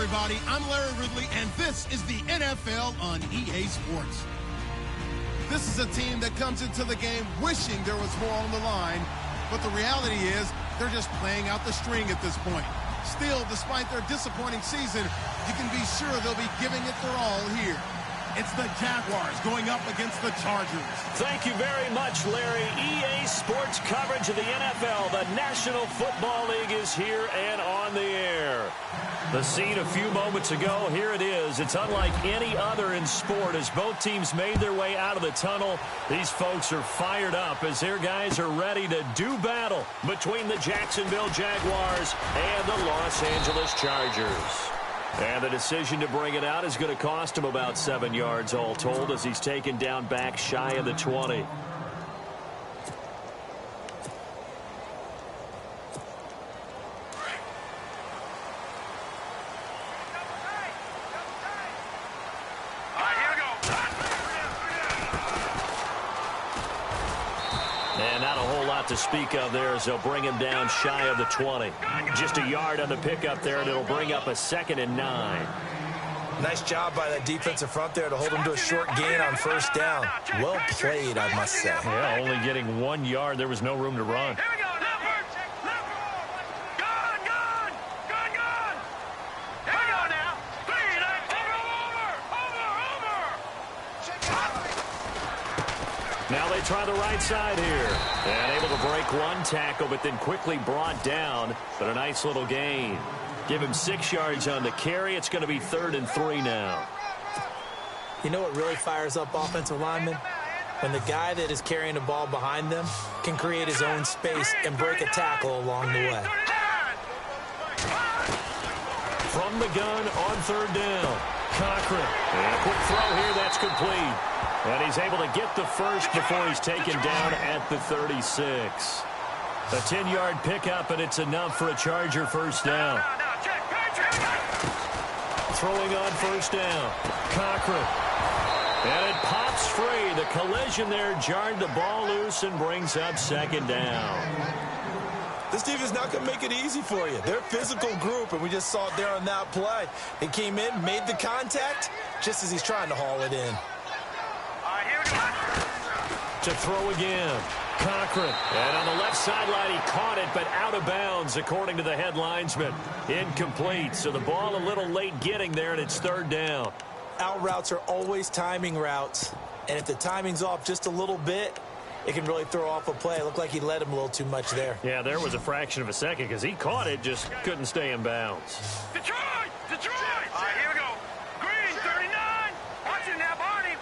everybody. I'm Larry Ridley, and this is the NFL on EA Sports. This is a team that comes into the game wishing there was more on the line, but the reality is they're just playing out the string at this point. Still, despite their disappointing season, you can be sure they'll be giving it their all here. It's the Jaguars going up against the Chargers. Thank you very much, Larry. EA Sports coverage of the NFL. The National Football League is here and on the air. The scene a few moments ago, here it is. It's unlike any other in sport as both teams made their way out of the tunnel. These folks are fired up as their guys are ready to do battle between the Jacksonville Jaguars and the Los Angeles Chargers. And the decision to bring it out is going to cost him about 7 yards all told as he's taken down back shy of the 20. And not a whole lot to speak of there as they'll bring him down shy of the 20. Just a yard on the pickup there, and it'll bring up a 2nd and 9. Nice job by that defensive front there to hold him to a short gain on first down. Well played, I must say. Yeah, only getting 1 yard. There was no room to run. Here we go. Now they try the right side here. And able to break one tackle, but then quickly brought down. But a nice little gain. Give him 6 yards on the carry. It's going to be 3rd and 3 now. You know what really fires up offensive linemen? When the guy that is carrying the ball behind them can create his own space and break a tackle along the way. From the gun on 3rd down. Cochran. And a quick throw here. That's complete. And he's able to get the first before he's taken down at the 36. A 10-yard pickup, and it's enough for a Charger first down. Throwing on first down. Cochran. And it pops free. The collision there jarred the ball loose and brings up 2nd down. This team is not going to make it easy for you. They're a physical group, and we just saw it there on that play. They came in, made the contact, just as he's trying to haul it in. To throw again. Cochran. And on the left sideline, he caught it, but out of bounds, according to the head linesman. Incomplete. So the ball a little late getting there, and it's 3rd down. Out routes are always timing routes. And if the timing's off just a little bit, it can really throw off a play. It looked like he let him a little too much there. Yeah, there was a fraction of a second because he caught it, just couldn't stay in bounds. Detroit! All right, here we go. Green, 39. Watch it now, Barney.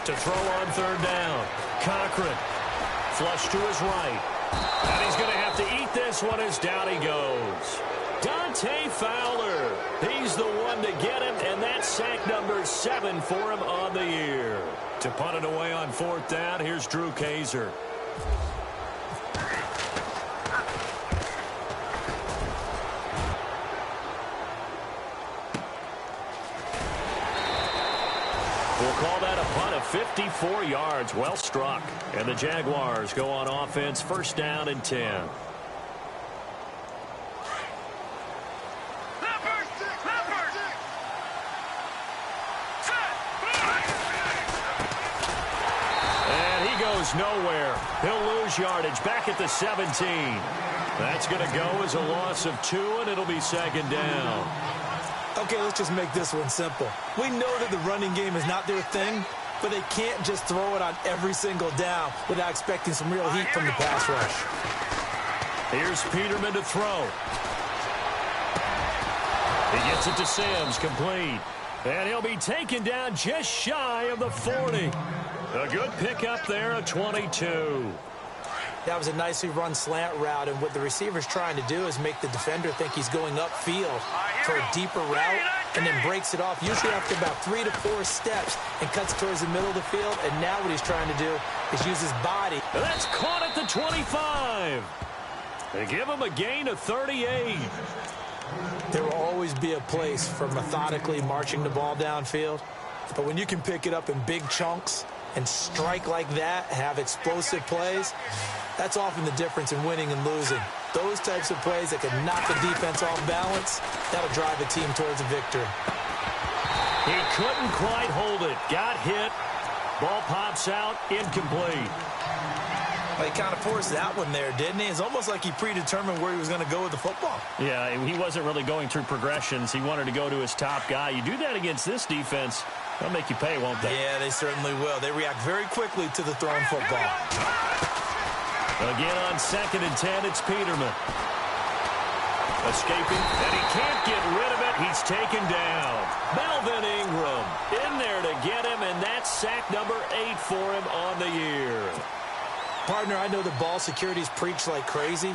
To throw on 3rd down. Cochran. Flush to his right. And he's going to have to eat this one as down he goes. Dante Fowler. He's the one to get him, and that's sack number 7 for him on the year. To punt it away on 4th down, here's Drew Kaiser. We'll call that a punt of 54 yards. Well struck. And the Jaguars go on offense, 1st down and 10. And he goes nowhere. He'll lose yardage back at the 17. That's going to go as a loss of 2, and it'll be 2nd down. Okay, let's just make this one simple. We know that the running game is not their thing, but they can't just throw it on every single down without expecting some real heat from the pass rush. Here's Peterman to throw. He gets it to Sims, complete. And he'll be taken down just shy of the 40. A good pickup there, a 22. That was a nicely run slant route, and what the receiver's trying to do is make the defender think he's going upfield for a deeper route, and then breaks it off, usually after about 3 to 4 steps, and cuts towards the middle of the field. And now what he's trying to do is use his body. And that's caught at the 25. They give him a gain of 38. There will always be a place for methodically marching the ball downfield, but when you can pick it up in big chunks and strike like that, have explosive plays, that's often the difference in winning and losing. Those types of plays that can knock the defense off balance, that'll drive a team towards a victory. He couldn't quite hold it. Got hit. Ball pops out. Incomplete. Well, he kind of forced that one there, didn't he? It's almost like he predetermined where he was going to go with the football. Yeah, he wasn't really going through progressions. He wanted to go to his top guy. You do that against this defense, they'll make you pay, won't they? Yeah, they certainly will. They react very quickly to the thrown football. Again on 2nd and 10, it's Peterman. Escaping, and he can't get rid of it. He's taken down. Melvin Ingram in there to get him, and that's sack number 8 for him on the year. Partner, I know the ball security's preached like crazy,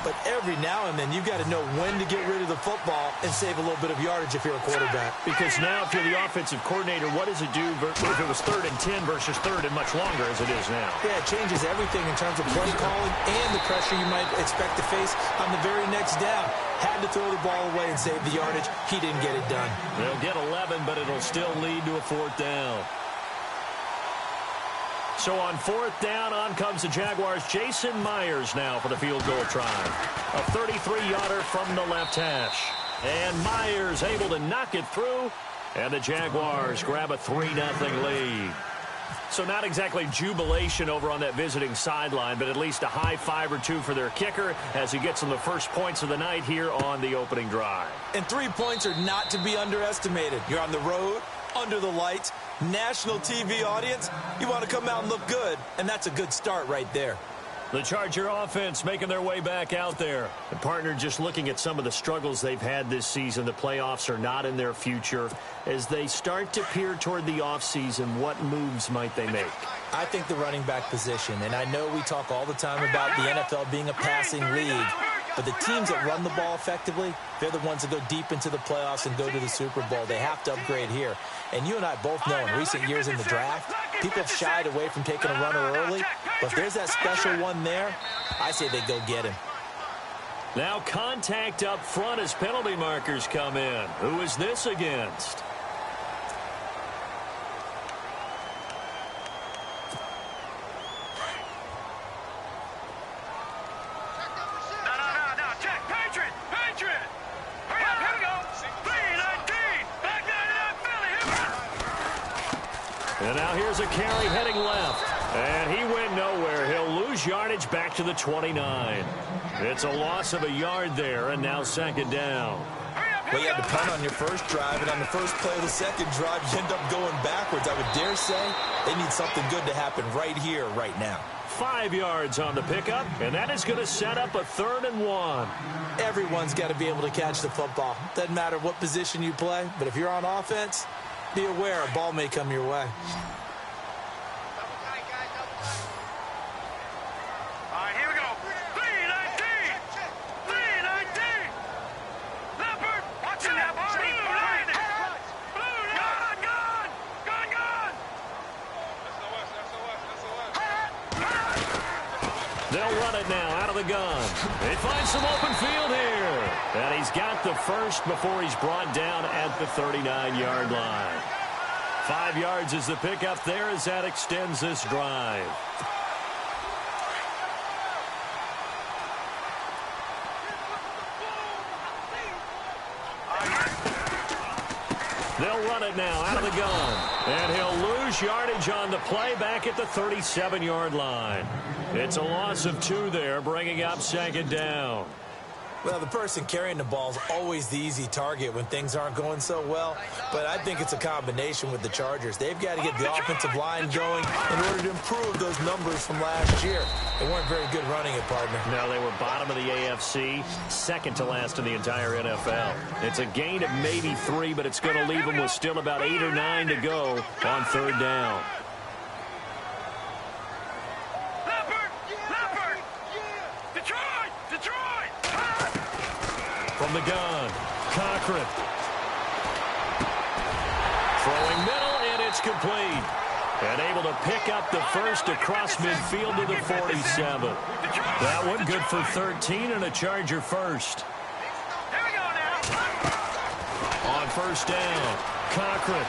but every now and then you've got to know when to get rid of the football and save a little bit of yardage if you're a quarterback. Because now if you're the offensive coordinator, what does it do if it was 3rd and 10 versus 3rd and much longer as it is now? Yeah, it changes everything in terms of play calling and the pressure you might expect to face on the very next down. Had to throw the ball away and save the yardage. He didn't get it done. They'll get 11, but it'll still lead to a 4th down. So on 4th down, on comes the Jaguars. Jason Myers now for the field goal try. A 33-yarder from the left hash. And Myers able to knock it through. And the Jaguars grab a 3-0 lead. So not exactly jubilation over on that visiting sideline, but at least a high 5 or 2 for their kicker as he gets them the first points of the night here on the opening drive. And 3 points are not to be underestimated. You're on the road, under the lights, national TV audience. You want to come out and look good, and that's a good start right there. The Charger offense making their way back out there. The partner just looking at some of the struggles they've had this season. The playoffs are not in their future. As they start to peer toward the offseason, what moves might they make? I think the running back position, and I know we talk all the time about the NFL being a passing league, but the teams that run the ball effectively, they're the ones that go deep into the playoffs and go to the Super Bowl. They have to upgrade here. And you and I both know in recent years in the draft, people have shied away from taking a runner early. But if there's that special one there, I say they go get him. Now contact up front as penalty markers come in. Who is this against? And now here's a carry heading left. And he went nowhere. He'll lose yardage back to the 29. It's a loss of a yard there, and now 2nd down. Well, you had to punt on your first drive, and on the first play of the second drive, you end up going backwards. I would dare say they need something good to happen right here, right now. 5 yards on the pickup, and that is going to set up a 3rd and 1. Everyone's got to be able to catch the football. Doesn't matter what position you play, but if you're on offense, be aware a ball may come your way. All right, here we go. 319. 319. Leopard, watching that body. Blue, gone. They'll run it now out of the gun. They find some open field here. And he's got the first before he's brought down at the 39-yard line. 5 yards is the pickup there as that extends this drive. They'll run it now out of the gun. And he'll lose yardage on the play back at the 37-yard line. It's a loss of 2 there, bringing up 2nd down. Well, the person carrying the ball is always the easy target when things aren't going so well. But I think it's a combination with the Chargers. They've got to get the offensive line going in order to improve those numbers from last year. They weren't very good running it, partner. No, they were bottom of the AFC, 2nd to last in the entire NFL. It's a gain of maybe 3, but it's going to leave them with still about 8 or 9 to go on 3rd down. From the gun, Cochran. Throwing middle, and it's complete. And able to pick up the first across midfield to the 47. That one good for 13 and a Charger first. On 1st down, Cochran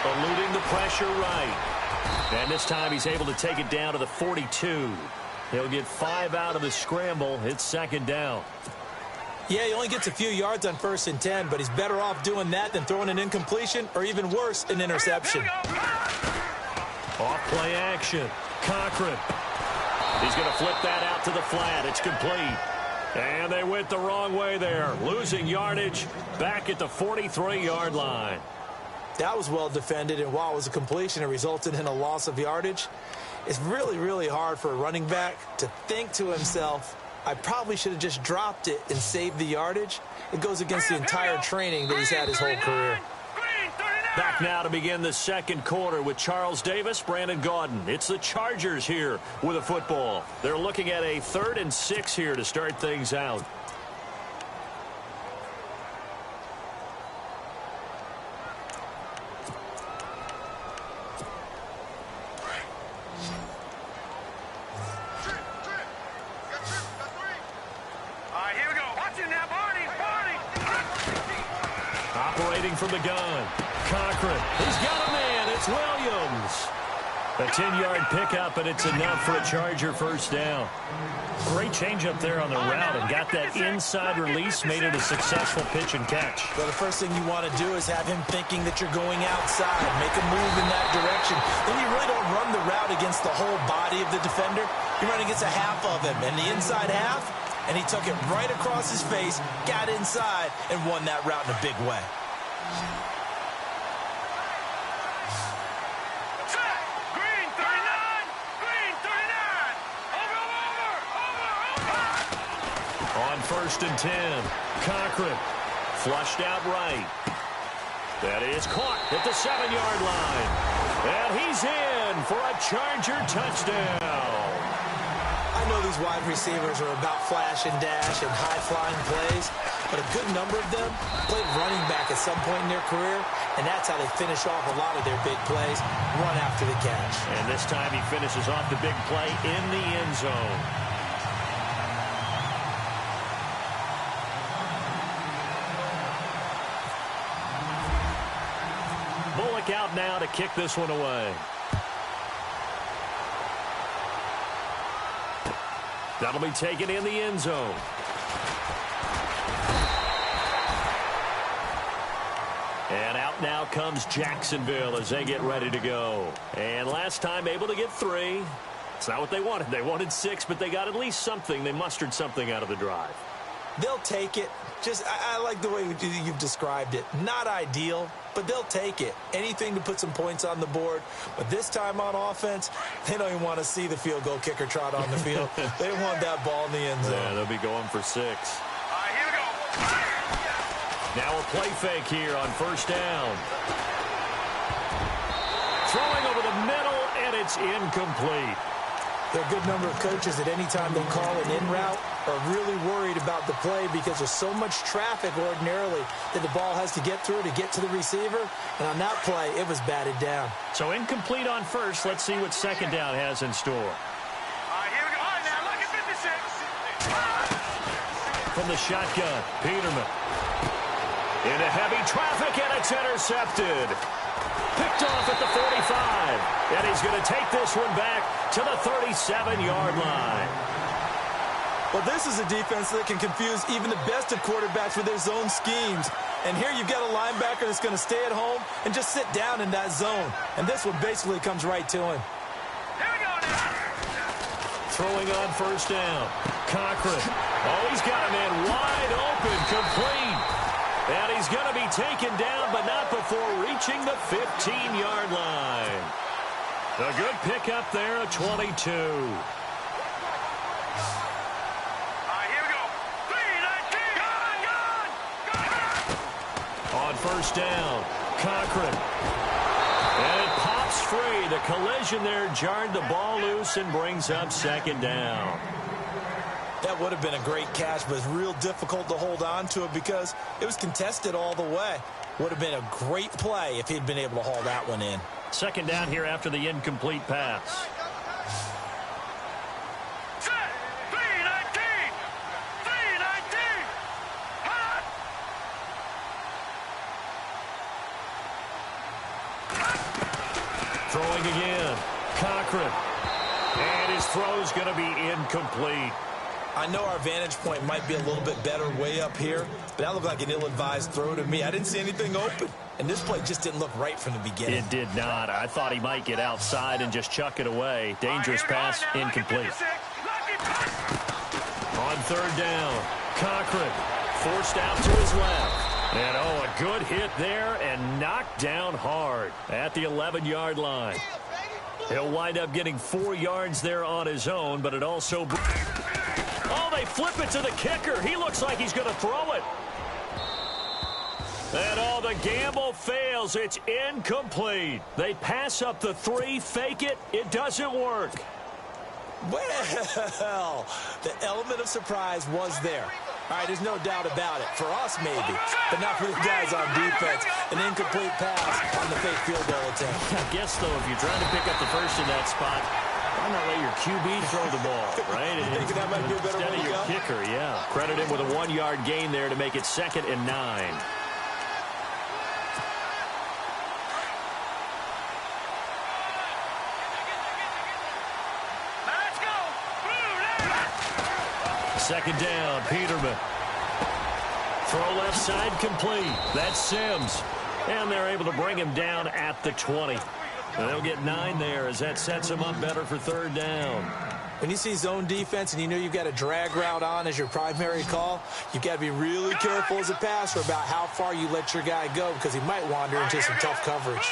eluding the pressure right. And this time he's able to take it down to the 42. He'll get 5 out of the scramble. It's second down. Yeah, he only gets a few yards on 1st and 10, but he's better off doing that than throwing an incompletion or even worse, an interception. Off play action. Cochran. He's going to flip that out to the flat. It's complete. And they went the wrong way there. Losing yardage back at the 43-yard line. That was well defended, and while it was a completion, it resulted in a loss of yardage. It's really, really hard for a running back to think to himself, I probably should have just dropped it and saved the yardage. It goes against the entire training that he's had his whole career. Back now to begin the second quarter with Charles Davis, Brandon Gaudin. It's the Chargers here with a football. They're looking at a 3rd and 6 here to start things out. Here we go. Watch it now, Barney. Operating from the gun. Cochran. He's got a man. It's Williams. A 10-yard pickup, and it's enough for a Charger first down. Great change up there on the route and got that inside release, made it a successful pitch and catch. Well, the first thing you want to do is have him thinking that you're going outside, make a move in that direction. Then you really don't run the route against the whole body of the defender. You run against a half of him, and the inside half, and he took it right across his face, got inside, and won that route in a big way. Green 39. Over. On 1st and 10, Cochran flushed out right. That is caught at the 7-yard line. And he's in for a Charger touchdown. I know these wide receivers are about flash and dash and high-flying plays, but a good number of them played running back at some point in their career, and that's how they finish off a lot of their big plays, run after the catch. And this time he finishes off the big play in the end zone. Bullock out now to kick this one away. That'll be taken in the end zone. And out now comes Jacksonville as they get ready to go. And last time able to get 3. It's not what they wanted. They wanted 6, but they got at least something. They mustered something out of the drive. They'll take it. I like the way you've described it. Not ideal, but they'll take it. Anything to put some points on the board. But this time on offense, they don't even want to see the field goal kicker trot on the field. They want that ball in the end zone. Yeah, they'll be going for 6. Here we go. Now a play fake here on 1st down. Throwing over the middle, and it's incomplete. There are a good number of coaches that any time they call an in route are really worried about the play because there's so much traffic ordinarily that the ball has to get through to get to the receiver. And on that play, it was batted down. So incomplete on 1st. Let's see what 2nd down has in store. Here we go. All right, now look at 56. From the shotgun, Peterman. Into heavy traffic, and it's intercepted. Picked off at the 45. And he's going to take this one back to the 37-yard line. Well, this is a defense that can confuse even the best of quarterbacks with their zone schemes. And here you've got a linebacker that's going to stay at home and just sit down in that zone. And this one basically comes right to him. Here we go now. Throwing on 1st down. Cochran. Oh, he's got a man wide open, complete. And he's going to be taken down, but not before reaching the 15-yard line. A good pickup there at 22. Here we go. 3-19. Gone. On 1st down, Cochran. And it pops free. The collision there jarred the ball loose and brings up 2nd down. That would have been a great catch, but it's real difficult to hold on to it because it was contested all the way. Would have been a great play if he'd been able to haul that one in. 2nd down here after the incomplete pass. Set. 3-19. 3-19. Hot. Throwing again. Cochran. And his throw's going to be incomplete. I know our vantage point might be a little bit better way up here, but that looked like an ill-advised throw to me. I didn't see anything open, and this play just didn't look right from the beginning. It did not. I thought he might get outside and just chuck it away. Dangerous pass, incomplete. On third down, Cochran forced out to his left. And, a good hit there and knocked down hard at the 11-yard line. He'll wind up getting 4 yards there on his own, but it also... Oh, they flip it to the kicker. He looks like he's going to throw it. And, the gamble fails. It's incomplete. They pass up the 3, fake it. It doesn't work. Well, the element of surprise was there. All right, there's no doubt about it. For us, maybe, but not for the guys on defense. An incomplete pass on the fake field goal attempt. I guess, though, if you're trying to pick up the first in that spot, why not let your QB throw the ball, right? You think that might be a better way to go? Instead of your kicker, yeah. Credit him with a 1-yard gain there to make it 2nd and 9. Second down, Peterman. Throw left side complete. That's Sims. And they're able to bring him down at the 20. And they'll get 9 there as that sets them up better for third down. When you see zone defense and you know you've got a drag route on as your primary call, you've got to be really careful as a passer about how far you let your guy go because he might wander into some tough coverage.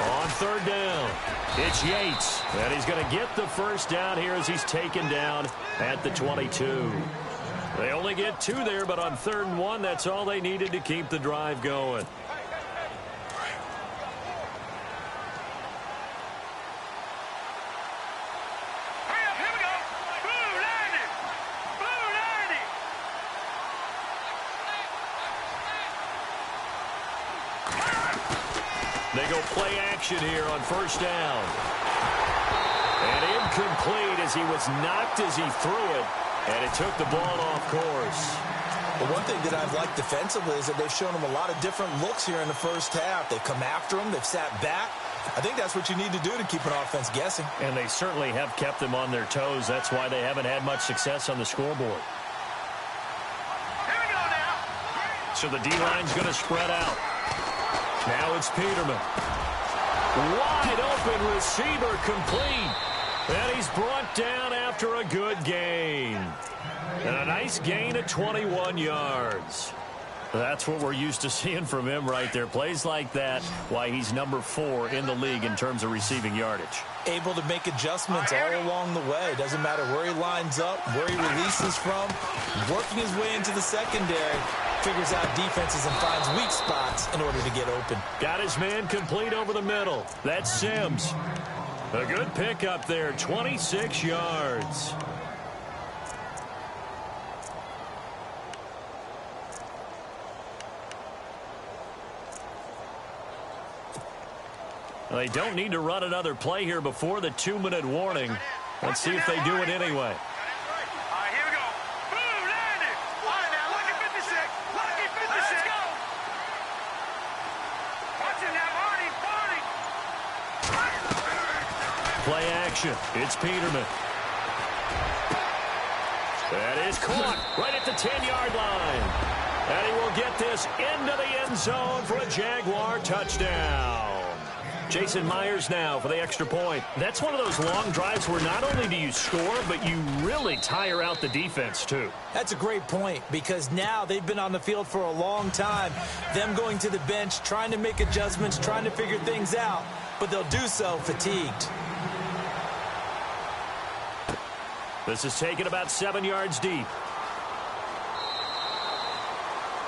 On third down, it's Yates. And he's going to get the first down here as he's taken down at the 22. They only get 2 there, but on 3rd and 1, that's all they needed to keep the drive going. They go play action here on first down. And incomplete as he was knocked as he threw it. And it took the ball off course. Well, one thing that I've liked defensively is that they've shown him a lot of different looks here in the first half. They've come after him. They've sat back. I think that's what you need to do to keep an offense guessing. And they certainly have kept them on their toes. That's why they haven't had much success on the scoreboard. So the D-line's going to spread out. Now it's Peterman. Wide open receiver complete. And he's brought down after a good gain. And a nice gain of 21 yards. That's what we're used to seeing from him right there. Plays like that, why he's number 4 in the league in terms of receiving yardage. Able to make adjustments all along the way. Doesn't matter where he lines up, where he releases from. Working his way into the secondary. Figures out defenses and finds weak spots in order to get open. Got his man complete over the middle. That's Sims. A good pickup there, 26 yards. They don't need to run another play here before the 2-minute warning. Let's see if they do it anyway. Play action. It's Peterman. That is caught right at the 10-yard line. And he will get this into the end zone for a Jaguar touchdown. Jason Myers now for the extra point. That's one of those long drives where not only do you score, but you really tire out the defense, too. That's a great point because now they've been on the field for a long time. Them going to the bench, trying to make adjustments, trying to figure things out, but they'll do so fatigued. This is taken about 7 yards deep.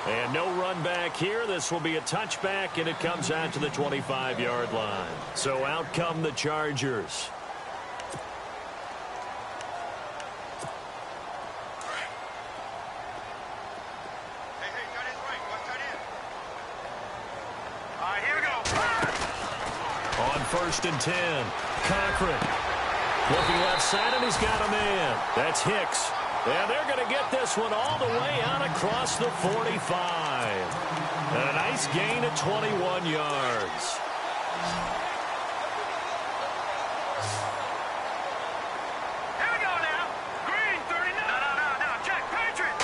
And no run back here. This will be a touchback, and it comes out to the 25-yard line. So out come the Chargers. Here we go. On 1st and 10, Cochran. Looking left side, and he's got a man. That's Hicks. And they're going to get this one all the way out across the 45. And a nice gain of 21 yards. Here we go now. Green, 39. No. Check. Patriot.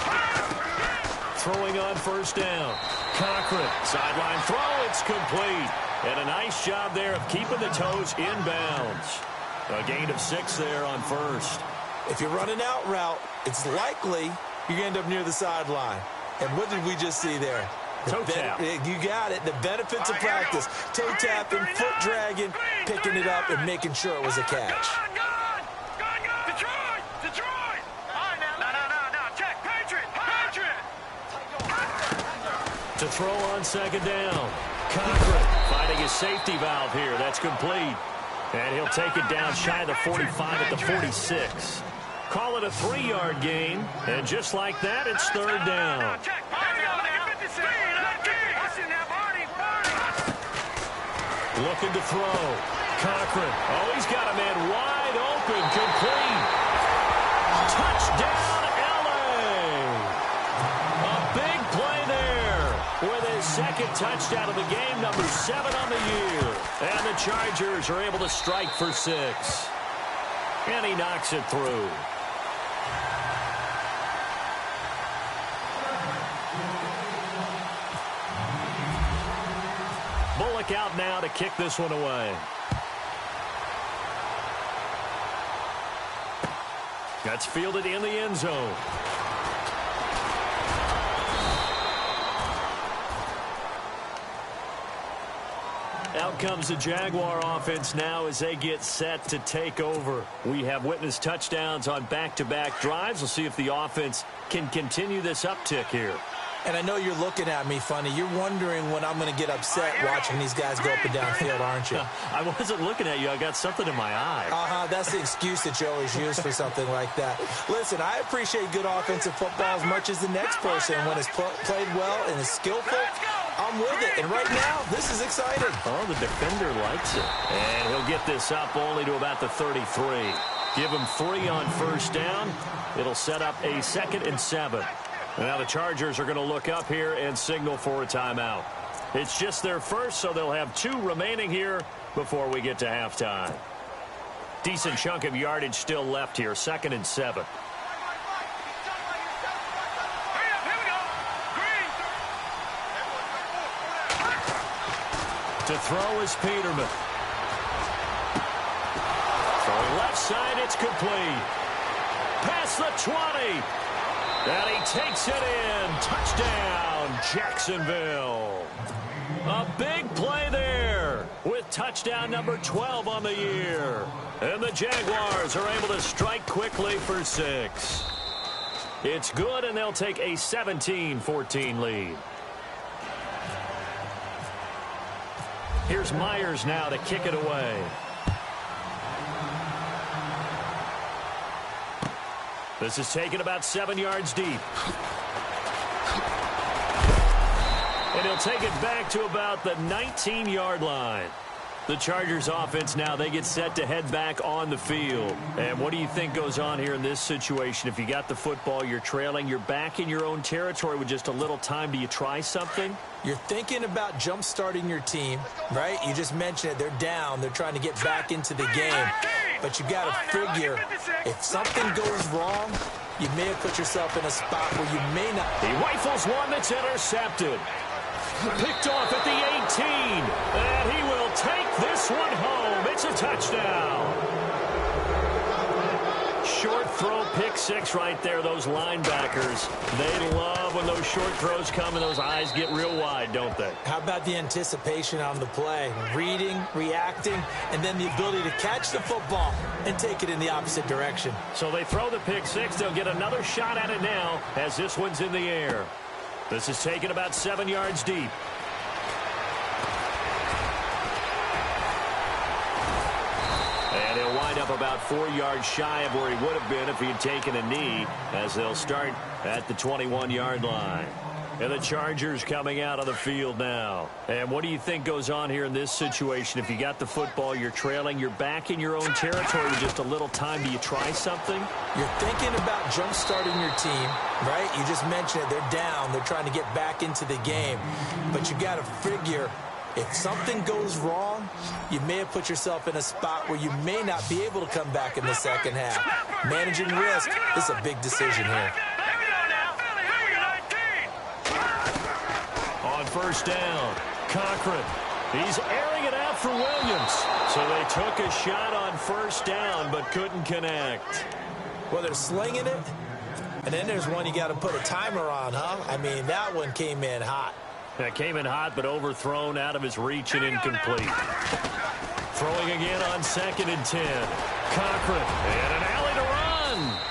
Throwing on first down. Cochran, sideline throw, it's complete. And a nice job there of keeping the toes in bounds. A gain of 6 there on first. If you're running out route, it's likely you're going to end up near the sideline. And what did we just see there? Toe tap. You got it. The benefits of practice. Toe tapping, foot dragging, picking it up, and making sure it was a catch. Gone. Detroit. All right, now. No. Check. Patriot. To throw on second down. Cochran finding his safety valve here. That's complete. And he'll take it down shy of the 45 at the 46. Call it a 3-yard gain. And just like that, it's third down. Looking to throw. Cochran. Oh, he's got a man wide open. Complete. Touchdown, L.A. A big play there with his second touchdown of the game, number 7 on the year. And the Chargers are able to strike for 6. And he knocks it through. Bullock out now to kick this one away. That's fielded in the end zone. Out comes the Jaguar offense now as they get set to take over. We have witnessed touchdowns on back-to-back drives. We'll see if the offense can continue this uptick here. And I know you're looking at me funny. You're wondering when I'm going to get upset watching these guys go up and down field, aren't you? I wasn't looking at you. I got something in my eye. That's the excuse that you always use for something like that. Listen, I appreciate good offensive football as much as the next person. When it's played well and is skillful, I'm with it. And right now, this is exciting. Oh, the defender likes it. And he'll get this up only to about the 33. Give him 3 on first down. It'll set up a 2nd and 7. And now the Chargers are going to look up here and signal for a timeout. It's just their first, so they'll have 2 remaining here before we get to halftime. Decent chunk of yardage still left here, 2nd and 7. To throw is Peterman. Throwing left side, it's complete. Past the 20. And he takes it in. Touchdown, Jacksonville. A big play there with touchdown number 12 on the year. And the Jaguars are able to strike quickly for 6. It's good, and they'll take a 17-14 lead. Here's Myers now to kick it away. This is taken about 7 yards deep. And he'll take it back to about the 19-yard line. The Chargers offense now, they get set to head back on the field. And what do you think goes on here in this situation? If you got the football, you're trailing, you're back in your own territory with just a little time. Do you try something? You're thinking about jump-starting your team, right? You just mentioned it. They're down. They're trying to get back into the game. But you got to figure, if something goes wrong, you may have put yourself in a spot where you may not. He rifles one that's intercepted. Picked off at the 18. And he will take this one home. It's a touchdown. Short throw, pick 6 right there. Those linebackers, they love when those short throws come and those eyes get real wide, don't they? How about the anticipation on the play? Reading, reacting, and then the ability to catch the football and take it in the opposite direction. So they throw the pick 6. They'll get another shot at it now as this one's in the air. This is taken about 7 yards deep. And he'll wind up about 4 yards shy of where he would have been if he had taken a knee, as they'll start at the 21-yard line. And the Chargers coming out of the field now. And what do you think goes on here in this situation? If you got the football, you're trailing, you're back in your own territory with just a little time. Do you try something? You're thinking about jump-starting your team, right? You just mentioned it. They're down. They're trying to get back into the game. But you got to figure, if something goes wrong, you may have put yourself in a spot where you may not be able to come back in the second half. Managing risk is a big decision here. On first down, Cochran. He's airing it out for Williams. So they took a shot on first down but couldn't connect. Well, they're slinging it, and then there's one you got to put a timer on, huh? I mean, that one came in hot. That came in hot but overthrown out of his reach and incomplete. Throwing again on 2nd and 10. Cochran and an alley to run.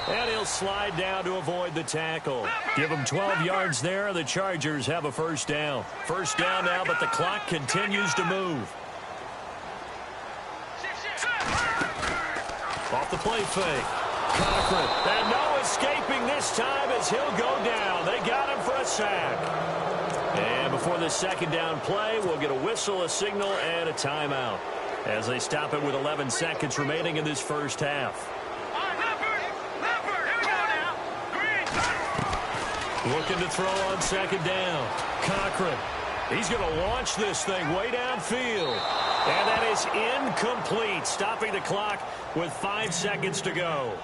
And he'll slide down to avoid the tackle. Give him 12 yards there. The Chargers have a first down. First down now, but the clock continues to move. Off the play fake. Cochran. And no escaping this time as he'll go down. They got him for a sack. And before the second down play, we'll get a whistle, a signal, and a timeout as they stop it with 11 seconds remaining in this first half. Looking to throw on 2nd down. Cochran. He's going to launch this thing way downfield. And that is incomplete, stopping the clock with 5 seconds to go.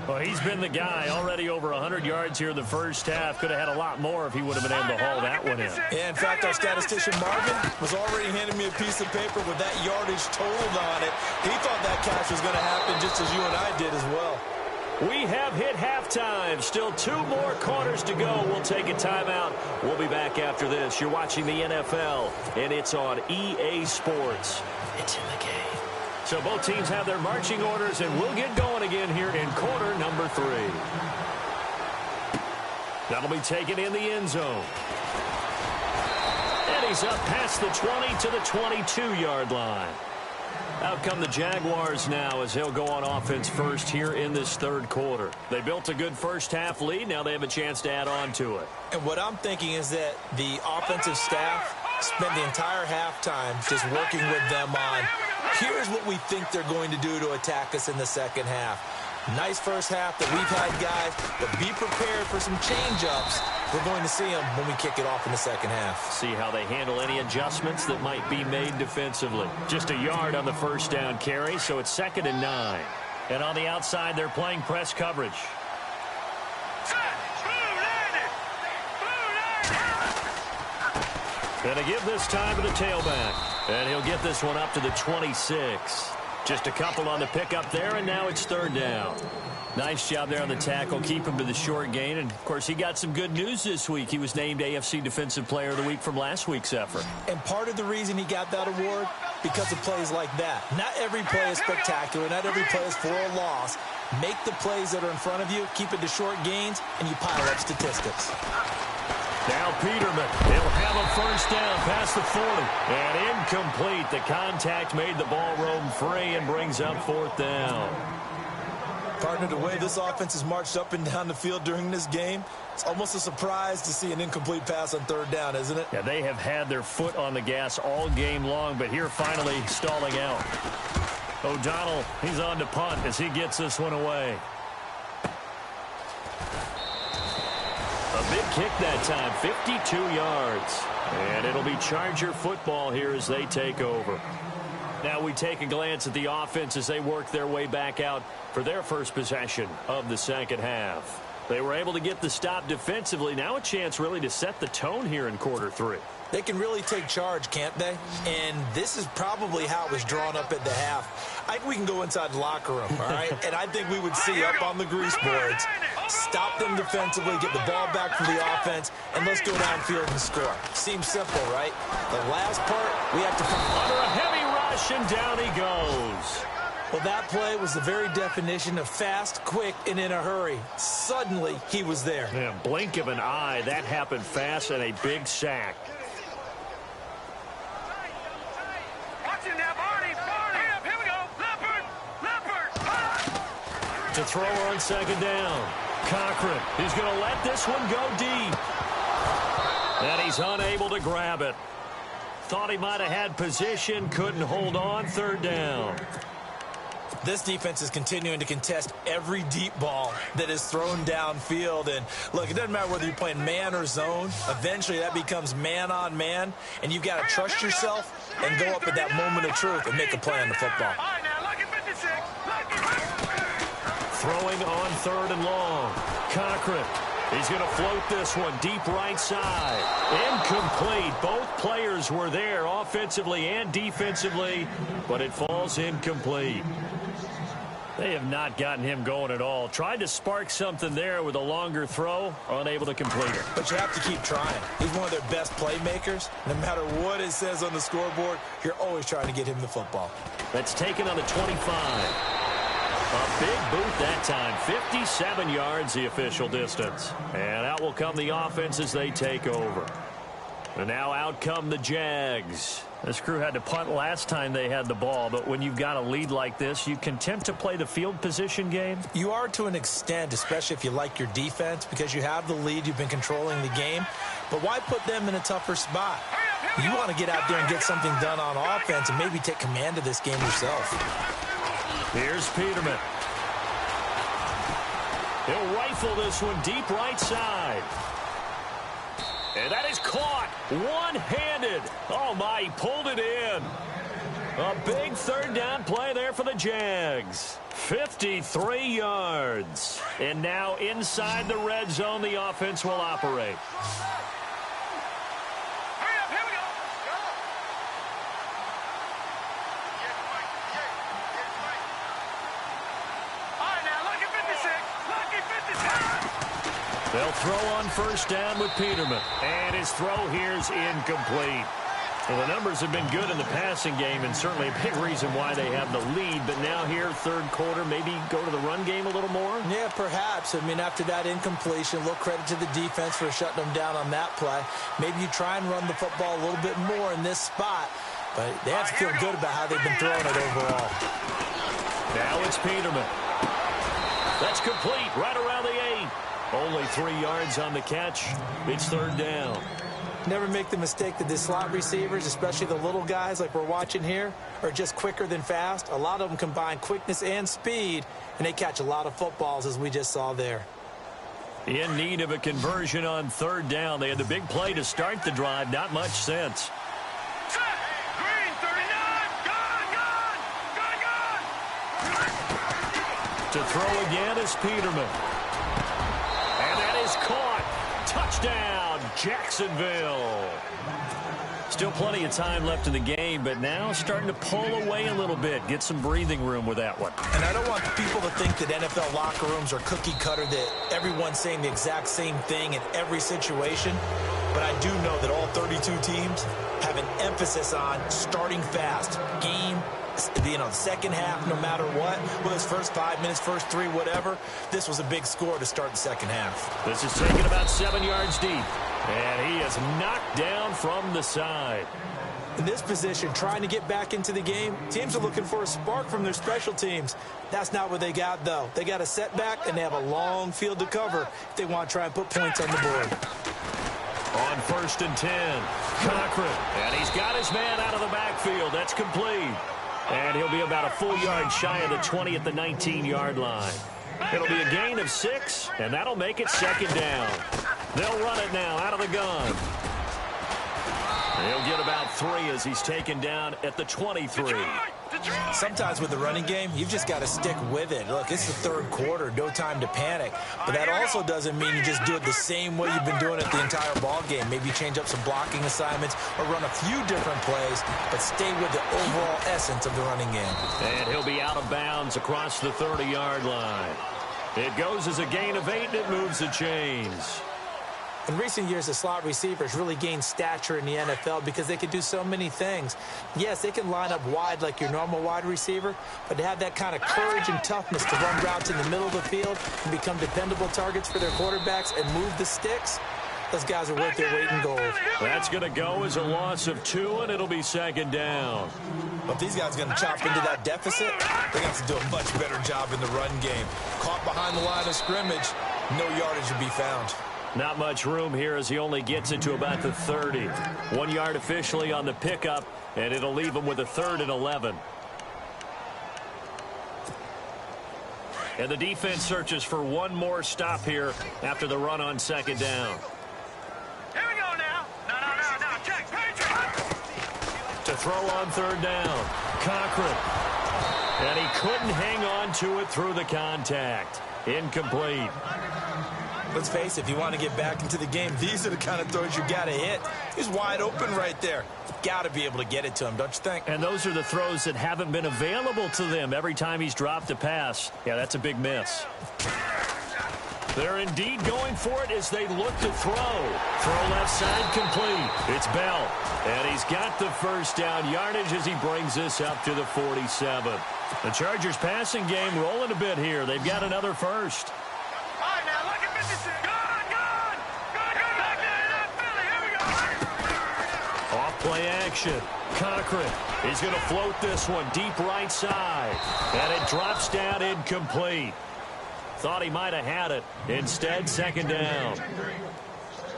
Well, he's been the guy, already over 100 yards here in the first half. Could have had a lot more if he would have been able to haul that one in. Yeah, in fact, our statistician Marvin was already handing me a piece of paper with that yardage totaled on it. He thought that catch was going to happen just as you and I did as well. We have hit halftime. Still 2 more quarters to go. We'll take a timeout. We'll be back after this. You're watching the NFL, and it's on EA Sports. It's in the game. So both teams have their marching orders, and we'll get going again here in quarter number 3. That'll be taken in the end zone. And he's up past the 20 to the 22-yard line. Out come the Jaguars now as they'll go on offense first here in this third quarter. They built a good first half lead. Now they have a chance to add on to it. And what I'm thinking is that the offensive staff spent the entire halftime just working with them on, here's what we think they're going to do to attack us in the second half. Nice first half that we've had, guys, but be prepared for some change-ups. We're going to see them when we kick it off in the second half. See how they handle any adjustments that might be made defensively. Just a yard on the first down carry, so it's 2nd and 9. And on the outside, they're playing press coverage. Gonna give this time to the tailback. And he'll get this one up to the 26. Just a couple on the pickup there, and now it's 3rd down. Nice job there on the tackle. Keep him to the short gain. And, of course, he got some good news this week. He was named AFC Defensive Player of the Week from last week's effort. And part of the reason he got that award, because of plays like that. Not every play is spectacular. Not every play is for a loss. Make the plays that are in front of you, keep it to short gains, and you pile up statistics. Now Peterman, he'll have a first down past the 40. And incomplete. The contact made the ball roam free and brings up 4th down. Partner, the way this offense has marched up and down the field during this game, it's almost a surprise to see an incomplete pass on 3rd down, isn't it? Yeah, they have had their foot on the gas all game long, but here finally stalling out. O'Donnell, he's on to punt as he gets this one away. A big kick that time, 52 yards. And it'll be Charger football here as they take over. Now we take a glance at the offense as they work their way back out for their first possession of the second half. They were able to get the stop defensively. Now a chance really to set the tone here in quarter 3. They can really take charge, can't they? And this is probably how it was drawn up at the half. I think we can go inside the locker room, all right? And I think we would see up on the grease boards, stop them defensively, get the ball back from the offense, and let's go downfield and score. Seems simple, right? The last part, we have to under a heavy rush, and down he goes. Well, that play was the very definition of fast, quick, and in a hurry. Suddenly, he was there. Yeah, blink of an eye. That happened fast and a big sack. To throw on 2nd down. Cochran, he's going to let this one go deep. And he's unable to grab it. Thought he might have had position, couldn't hold on. Third down. This defense is continuing to contest every deep ball that is thrown downfield. And, look, it doesn't matter whether you're playing man or zone. Eventually, that becomes man-on-man, and you've got to trust yourself and go up at that moment of truth and make a play on the football. Throwing on third and long. Cochran. He's going to float this one deep right side. Incomplete. Both players were there offensively and defensively, but it falls incomplete. They have not gotten him going at all. Tried to spark something there with a longer throw, unable to complete it. But you have to keep trying. He's one of their best playmakers. No matter what it says on the scoreboard, you're always trying to get him the football. That's taken on the 25. A big boot that time. 57 yards the official distance. And out will come the offense as they take over. And now out come the Jags. This crew had to punt last time they had the ball, but when you've got a lead like this, you content to play the field position game? You are to an extent, especially if you like your defense, because you have the lead, you've been controlling the game. But why put them in a tougher spot? You want to get out there and get something done on offense and maybe take command of this game yourself. Here's Peterman. He'll rifle this one deep right side. And that is caught one-handed. Oh, my, he pulled it in. A big third down play there for the Jags. 53 yards. And now inside the red zone, the offense will operate. They'll throw on first down with Peterman. And his throw here is incomplete. Well, the numbers have been good in the passing game and certainly a big reason why they have the lead. But now here, third quarter, maybe go to the run game a little more? Yeah, perhaps. I mean, after that incompletion, a little credit to the defense for shutting them down on that play. Maybe you try and run the football a little bit more in this spot. But they have to feel good about how they've been throwing it overall. Now it's Peterman. That's complete right around the 8. Only 3 yards on the catch. It's third down. Never make the mistake that the slot receivers, especially the little guys like we're watching here, are just quicker than fast. A lot of them combine quickness and speed, and they catch a lot of footballs, as we just saw there. In need of a conversion on third down. They had the big play to start the drive. Not much sense. To throw again is Peterman. And that is caught. Touchdown, Jacksonville. Still plenty of time left in the game, but now starting to pull away a little bit. Get some breathing room with that one. And I don't want people to think that NFL locker rooms are cookie cutter, that everyone's saying the exact same thing in every situation. But I do know that all 32 teams have an emphasis on starting fast. The second half, no matter what, whether it's first 5 minutes, first 3, whatever, this was a big score to start the second half. This is taken about 7 yards deep, and he is knocked down from the side. In this position, trying to get back into the game, teams are looking for a spark from their special teams. That's not what they got, though. They got a setback, and they have a long field to cover if they want to try and put points on the board. On 1st and 10, Cochran, and he's got his man out of the backfield. That's complete. And he'll be about a full yard shy of the 20 at the 19-yard line. It'll be a gain of 6, and that'll make it second down. They'll run it now out of the gun. He'll get about 3 as he's taken down at the 23. Sometimes with the running game, you've just got to stick with it. Look, it's the third quarter, no time to panic. But that also doesn't mean you just do it the same way you've been doing it the entire ball game. Maybe change up some blocking assignments or run a few different plays, but stay with the overall essence of the running game. And he'll be out of bounds across the 30-yard line. It goes as a gain of 8, and it moves the chains. In recent years, the slot receivers really gained stature in the NFL because they can do so many things. Yes, they can line up wide like your normal wide receiver, but to have that kind of courage and toughness to run routes in the middle of the field and become dependable targets for their quarterbacks and move the sticks, those guys are worth their weight in gold. That's going to go as a loss of 2, and it'll be second down. But if these guys are going to chop into that deficit, they're going to have to do a much better job in the run game. Caught behind the line of scrimmage, no yardage to be found. Not much room here as he only gets it to about the 30. 1 yard officially on the pickup, and it'll leave him with a 3rd and 11. And the defense searches for one more stop here after the run on 2nd down. Here we go now. No. Check. Patriot. To throw on 3rd down. Cochran. And he couldn't hang on to it through the contact. Incomplete. Let's face it, if you want to get back into the game, these are the kind of throws you got to hit. He's wide open right there. Got to be able to get it to him, don't you think? And those are the throws that haven't been available to them every time he's dropped a pass. Yeah, that's a big miss. They're indeed going for it as they look to throw. Throw left side complete. It's Bell. And he's got the 1st down yardage as he brings this up to the 47. The Chargers passing game rolling a bit here. They've got another 1st. All right, now look at 56. Good. Back there, Philly. Here we go. Off play action. Cochran. He's going to float this one deep right side. And it drops down incomplete. Thought he might have had it. Instead, 2nd down.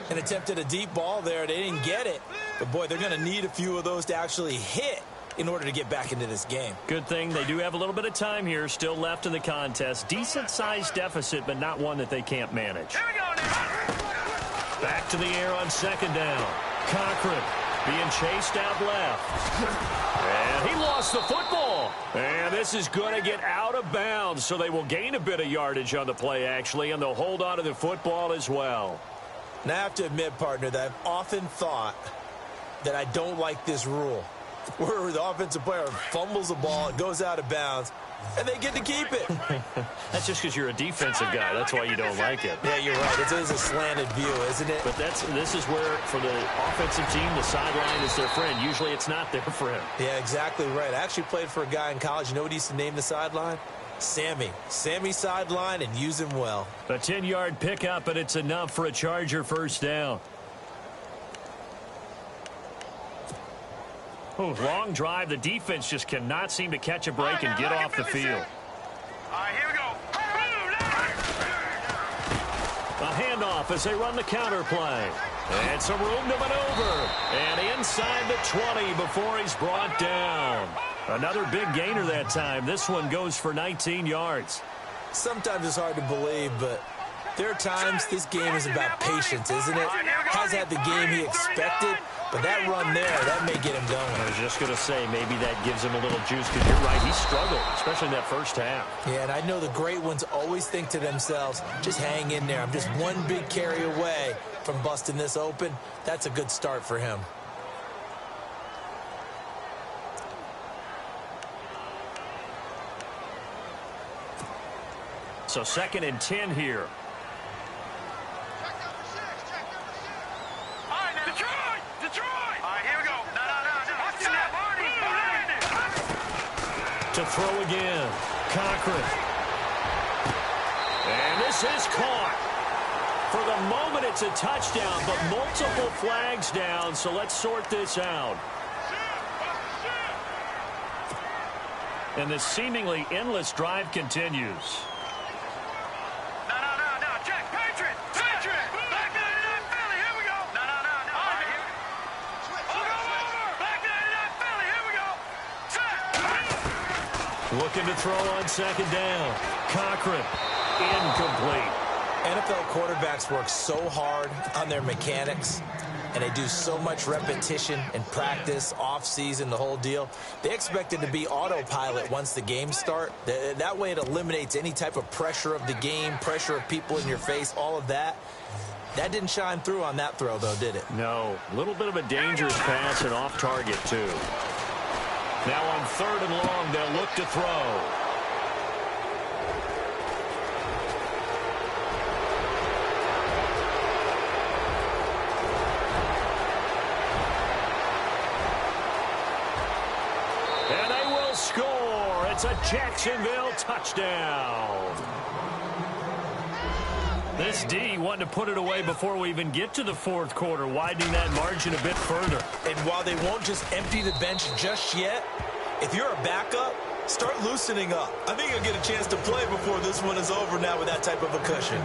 And attempted a deep ball there. They didn't get it. But, boy, they're going to need a few of those to actually hit in order to get back into this game. Good thing they do have a little bit of time here still left in the contest. Decent-sized deficit, but not one that they can't manage. Here we go now. Back to the air on 2nd down. Cochran being chased out left. And he lost the football. And this is going to get out of bounds, so they will gain a bit of yardage on the play, actually, and they'll hold on to the football as well. Now, I have to admit, partner, that I've often thought that I don't like this rule, where the offensive player fumbles the ball, it goes out of bounds, and they get to keep it. That's just because you're a defensive guy. That's why you don't like it. Yeah, you're right. It is a slanted view, isn't it? But this is where, for the offensive team, the sideline is their friend. Usually it's not their friend. Yeah, exactly right. I actually played for a guy in college. You know what he used to name the sideline? Sammy. Sammy sideline, and use him well. A 10-yard pickup, and it's enough for a Charger 1st down. Oh, long drive. The defense just cannot seem to catch a break and get off the field. All right, here we go. A handoff as they run the counter play. And some room to maneuver. And inside the 20 before he's brought down. Another big gainer that time. This one goes for 19 yards. Sometimes it's hard to believe, but there are times this game is about patience, isn't it? Has had the game he expected, but that run there, that may get him going. I was just going to say, maybe that gives him a little juice, because you're right, he struggled, especially in that 1st half. Yeah, and I know the great ones always think to themselves, just hang in there. I'm just one big carry away from busting this open. That's a good start for him. So 2nd and 10 here. Detroit! All right, here we go. No. Watch that, Marty. To throw again. Cochran. And this is caught. For the moment, it's a touchdown, but multiple flags down, so let's sort this out. And the seemingly endless drive continues. No. Check. Patriot. Back 99 Philly. Here we go. No. All right, here. Over. Back 99 Philly. Here we go. Check. Looking to throw on 2nd down. Cochran. Incomplete. NFL quarterbacks work so hard on their mechanics, and they do so much repetition and practice, off-season, the whole deal. They expect it to be autopilot once the games start. That way it eliminates any type of pressure of the game, pressure of people in your face, all of that. That didn't shine through on that throw, though, did it? No. A little bit of a dangerous pass and off target, too. Now on 3rd and long, they'll look to throw. And they will score. It's a Jacksonville touchdown. This D wanted to put it away before we even get to the 4th quarter, widening that margin a bit further. And while they won't just empty the bench just yet, if you're a backup, Start loosening up. I think he'll get a chance to play before this one is over now with that type of a cushion.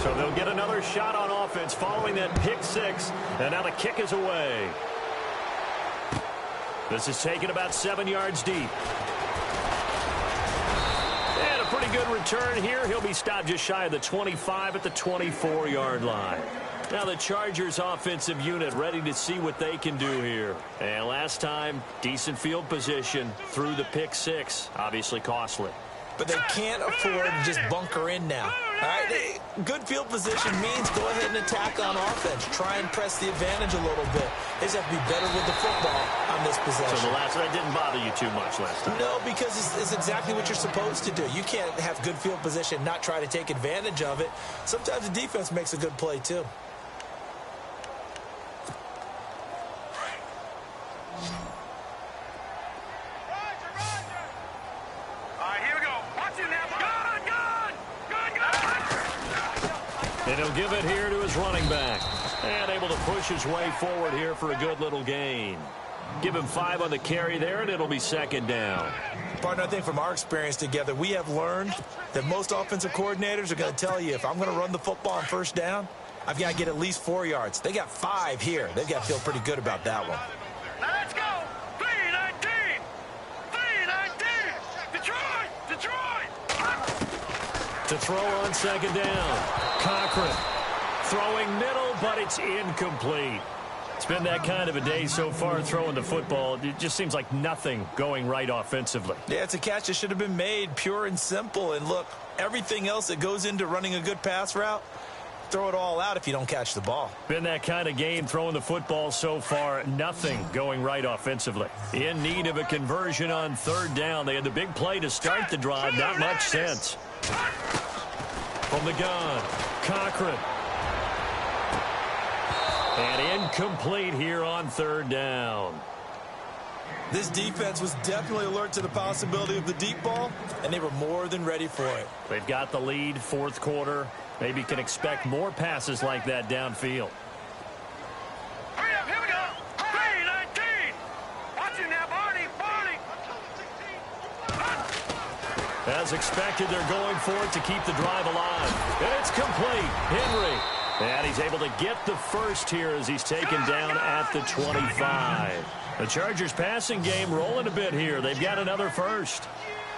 So they'll get another shot on offense following that pick six. And now the kick is away. This is taken about 7 yards deep. And a pretty good return here. He'll be stopped just shy of the 25 at the 24-yard line. Now the Chargers offensive unit ready to see what they can do here. And last time, decent field position through the pick six. Obviously costly. But they can't afford to just bunker in now. All right, good field position means go ahead and attack on offense. Try and press the advantage a little bit. They just have to be better with the football on this possession. So the last one didn't bother you too much last time? No, because it's exactly what you're supposed to do. You can't have good field position, not try to take advantage of it. Sometimes the defense makes a good play too. And he'll give it here to his running back. And able to push his way forward here for a good little gain. Give him 5 on the carry there, and it'll be second down. Partner, I think from our experience together, we have learned that most offensive coordinators are going to tell you, if I'm going to run the football on first down, I've got to get at least 4 yards. They got 5 here. They've got to feel pretty good about that one. Let's go. 3-19. 3-19. Detroit. To throw on second down. Cochran throwing middle, but it's incomplete. It's been that kind of a day so far throwing the football. It just seems like nothing going right offensively. Yeah, it's a catch that should have been made, pure and simple. And look, everything else that goes into running a good pass route, throw it all out if you don't catch the ball. Been that kind of game throwing the football so far. Nothing going right offensively. In need of a conversion on third down. They had the big play to start the drive. Not much sense. From the gun, Cochran. And incomplete here on third down. This defense was definitely alert to the possibility of the deep ball, and they were more than ready for it. They've got the lead, fourth quarter. Maybe can expect more passes like that downfield. Hurry up, here we go. 3-19. Watch it now, Barney. As expected, they're going for it to keep the drive alive. And it's complete. Henry. And he's able to get the first here as he's taken down at the 25. The Chargers passing game rolling a bit here. They've got another first.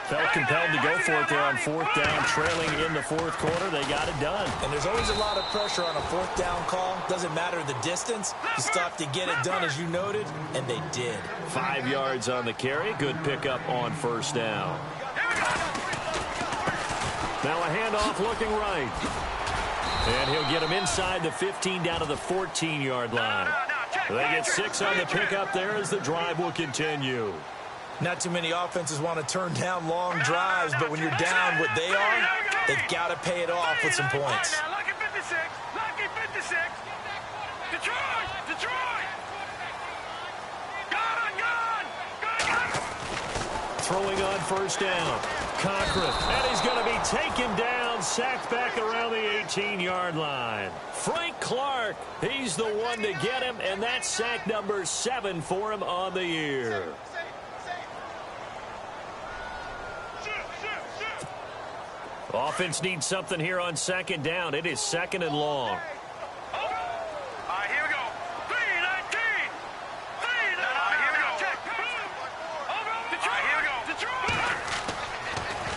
Felt compelled to go for it there on fourth down, trailing in the fourth quarter. They got it done. And there's always a lot of pressure on a fourth down call. Doesn't matter the distance. You stop to get it done, as you noted, and they did. 5 yards on the carry. Good pickup on first down. Now a handoff looking right. And he'll get him inside the 15 down to the 14-yard line. They get 6 on the pickup there as the drive will continue. Not too many offenses want to turn down long drives, but when you're down what they are, they've got to pay it off with some points. Lucky 56. Lucky 56. Detroit. Gun. Throwing on first down. Cochran. And he's going to be taken down, sacked back around the 18-yard line. Frank Clark, he's the one to get him, and that's sack number 7 for him on the year. Offense needs something here on second down. It is second and long. All right, here we go. 3-19. Here we go. Check. Here we go. Detroit.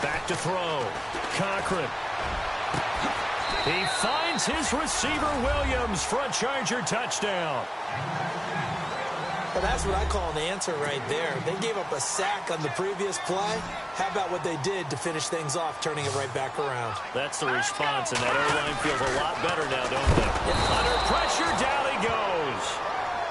Back to throw. Cochran. He finds his receiver, Williams, for a Charger touchdown. Well, that's what I call an answer right there. They gave up a sack on the previous play. How about what they did to finish things off, turning it right back around? That's the response, and that O-line feels a lot better now, don't they? Yeah. Under pressure, down he goes.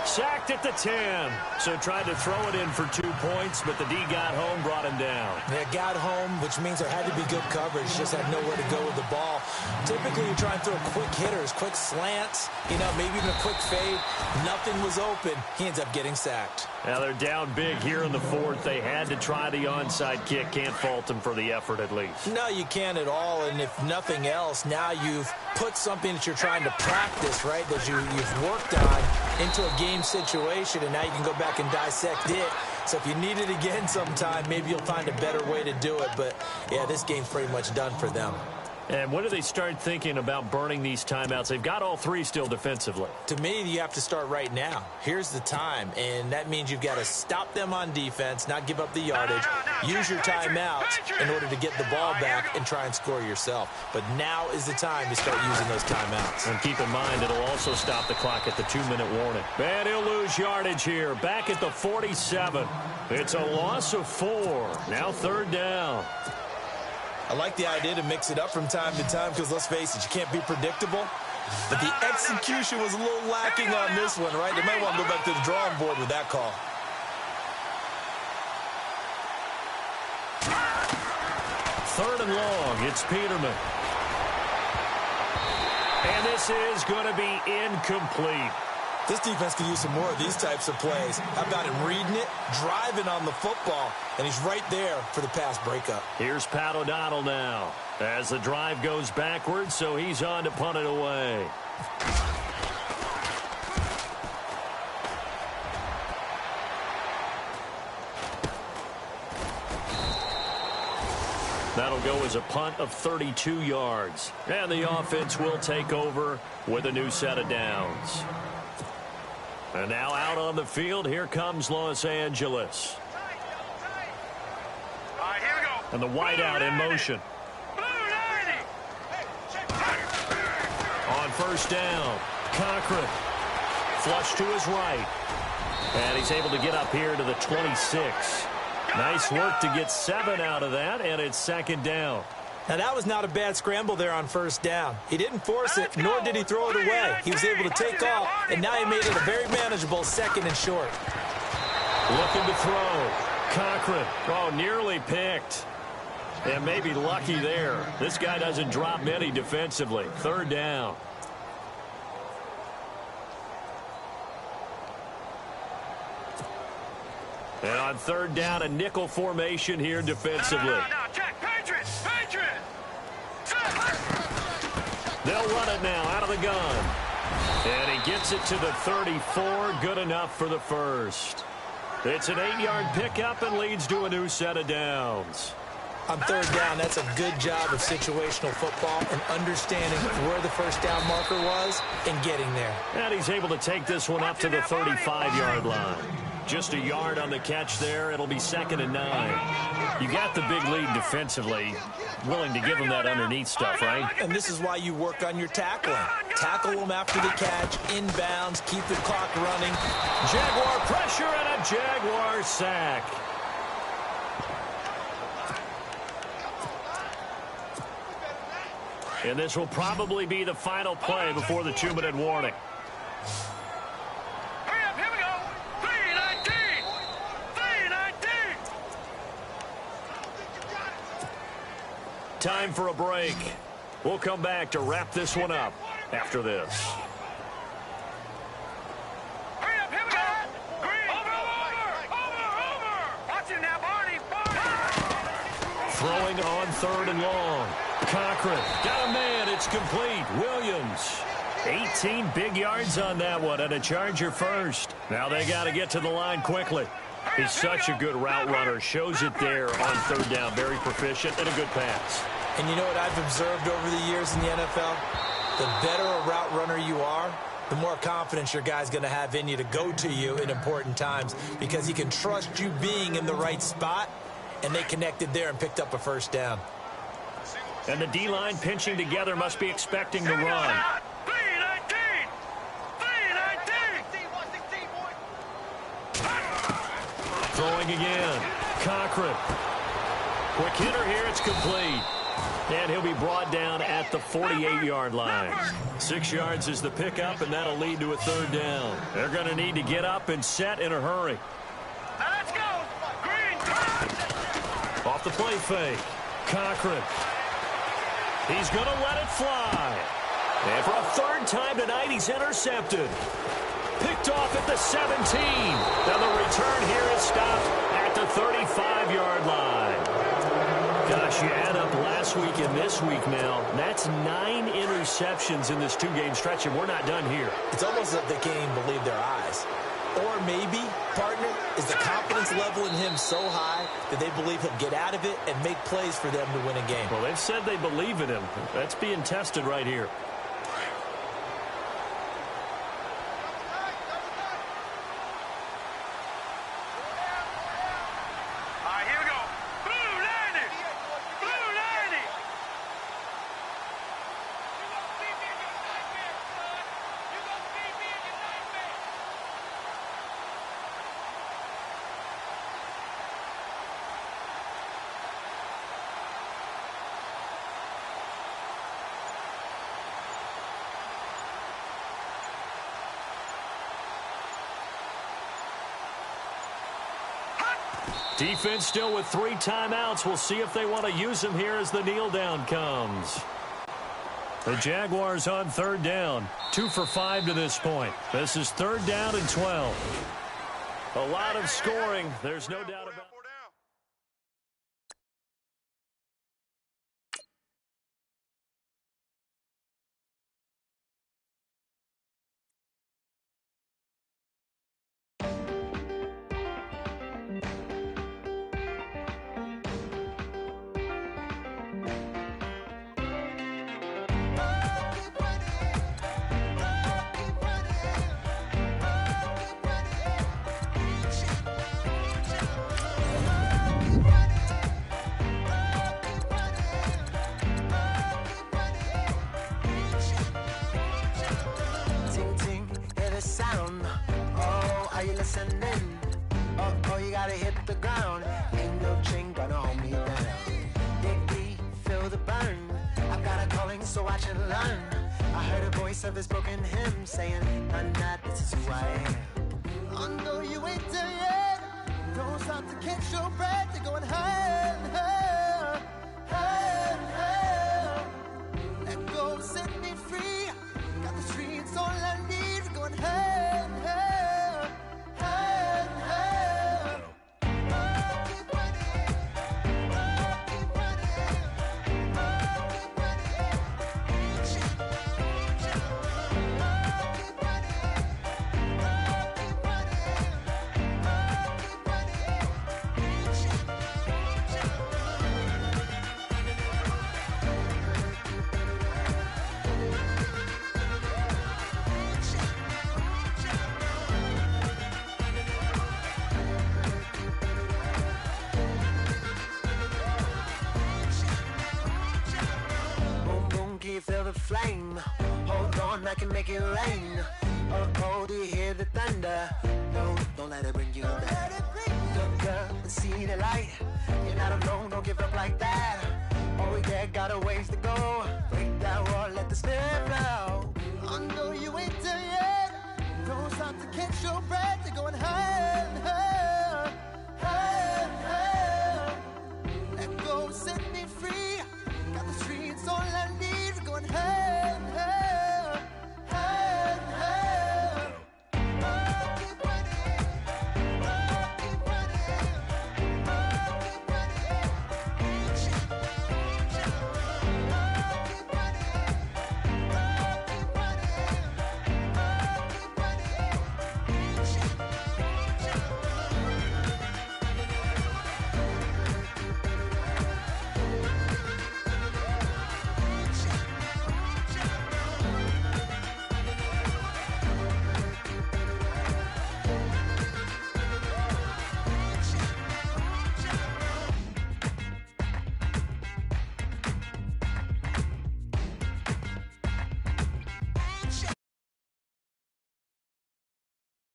Sacked at the 10. So tried to throw it in for 2 points, but the D got home, brought him down. They got home, which means there had to be good coverage. Just had nowhere to go with the ball. Typically, you try and throw quick hitters, quick slants, maybe even a quick fade. Nothing was open. He ends up getting sacked. Now they're down big here in the fourth. They had to try the onside kick. Can't fault them for the effort at least. No, you can't at all. And if nothing else, now you've put something that you're trying to practice, right, that you've worked on into a game situation, and now you can go back and dissect it So if you need it again sometime, maybe you'll find a better way to do it. But, yeah, this game's pretty much done for them. And when do they start thinking about burning these timeouts? They've got all three still defensively. To me, you have to start right now. Here's the time, and that means you've got to stop them on defense, not give up the yardage, use your timeouts in order to get the ball back and try and score yourself. But now is the time to start using those timeouts. And keep in mind, it'll also stop the clock at the 2-minute warning. And he'll lose yardage here, back at the 47. It's a loss of 4. Now 3rd down. I like the idea to mix it up from time to time because, let's face it, you can't be predictable. But the execution was a little lacking on this one, right? They might want to go back to the drawing board with that call. Third and long, it's Peterman. And this is going to be incomplete. This defense could use some more of these types of plays. How about him reading it, driving on the football, and he's right there for the pass breakup. Here's Pat O'Donnell now as the drive goes backwards, so he's on to punt it away. That'll go as a punt of 32 yards. And the offense will take over with a new set of downs. And now out on the field, here comes Los Angeles. All right, here we go. And the wideout in motion. On first down, Cochran. Flush to his right. And he's able to get up here to the 26. Nice work to get 7 out of that, and it's 2nd down. Now, that was not a bad scramble there on first down. He didn't force it, nor did he throw it away. He was able to take off, and now he made it a very manageable 2nd and short. Looking to throw. Cochran. Oh, nearly picked. And maybe lucky there. This guy doesn't drop many defensively. 3rd down. And on 3rd down, a nickel formation here defensively. No, check. Patriots. They'll run it now out of the gun. And he gets it to the 34. Good enough for the first. It's an 8-yard pickup and leads to a new set of downs. On 3rd down, that's a good job of situational football and understanding where the first down marker was and getting there. And he's able to take this one up to the 35-yard line. Just a yard on the catch there. It'll be 2nd and 9. You got the big lead defensively. Willing to give them that underneath stuff, right? And this is why you work on your tackling. Tackle them after the catch, inbounds, keep the clock running. Jaguar pressure and a Jaguar sack. And this will probably be the final play before the 2-minute warning. Hurry up, here we go. 3:19. 3:19. Time for a break. We'll come back to wrap this one up after this. Hurry up, here we go. Green. Over. Watch him now, Barney. Throwing on 3rd and long. Cochran got a man. It's complete. Williams. 18 big yards on that one and a Charger first. Now they got to get to the line quickly. He's such a good route runner. Shows it there on 3rd down. Very proficient and a good pass. And you know what I've observed over the years in the NFL? The better a route runner you are, the more confidence your guy's going to have in you to go to you in important times because he can trust you being in the right spot, and they connected there and picked up a first down. And the D-line pinching together must be expecting to run. 3:19. Throwing again. Cochran. Quick hitter here. It's complete. And he'll be brought down at the 48-yard line. 6 yards is the pickup, and that'll lead to a 3rd down. They're going to need to get up and set in a hurry. Now let's go. Green. Off the play fake. Cochran. He's going to let it fly. And for a 3rd time tonight, he's intercepted. Picked off at the 17. Now the return here is stopped at the 35-yard line. Gosh, you add up last week and this week now. That's 9 interceptions in this 2-game stretch, and we're not done here. It's almost like they can't even believe their eyes. Or maybe, partner, is the confidence level in him so high that they believe he'll get out of it and make plays for them to win a game. Well, they've said they believe in him. That's being tested right here. Defense still with 3 timeouts. We'll see if they want to use them here as the kneel down comes. The Jaguars on 3rd down. 2 for 5 to this point. This is 3rd down and 12. A lot of scoring. There's no doubt about it. Oh, you gotta hit the ground. Ain't no chain gonna hold me down. Dig deep, feel the burn. I've got a calling, so watch and learn. I heard a voice of his broken hymn saying, "Nah, this is who I am." I know you ain't there yet. Don't stop to catch your breath. You're going higher, higher, higher, higher. Let go, set me free. Got the streets all I need. Going higher, higher, higher, higher. Keep running, keep running, keep running. Keep feel the flame. Hold on, I can make it rain. Oh, do you hear the thunder? No, don't let it bring you down. Look up and see the light. You're not alone, don't give up like that. Oh yeah, got a ways to go. Break that wall, let the spirit fly.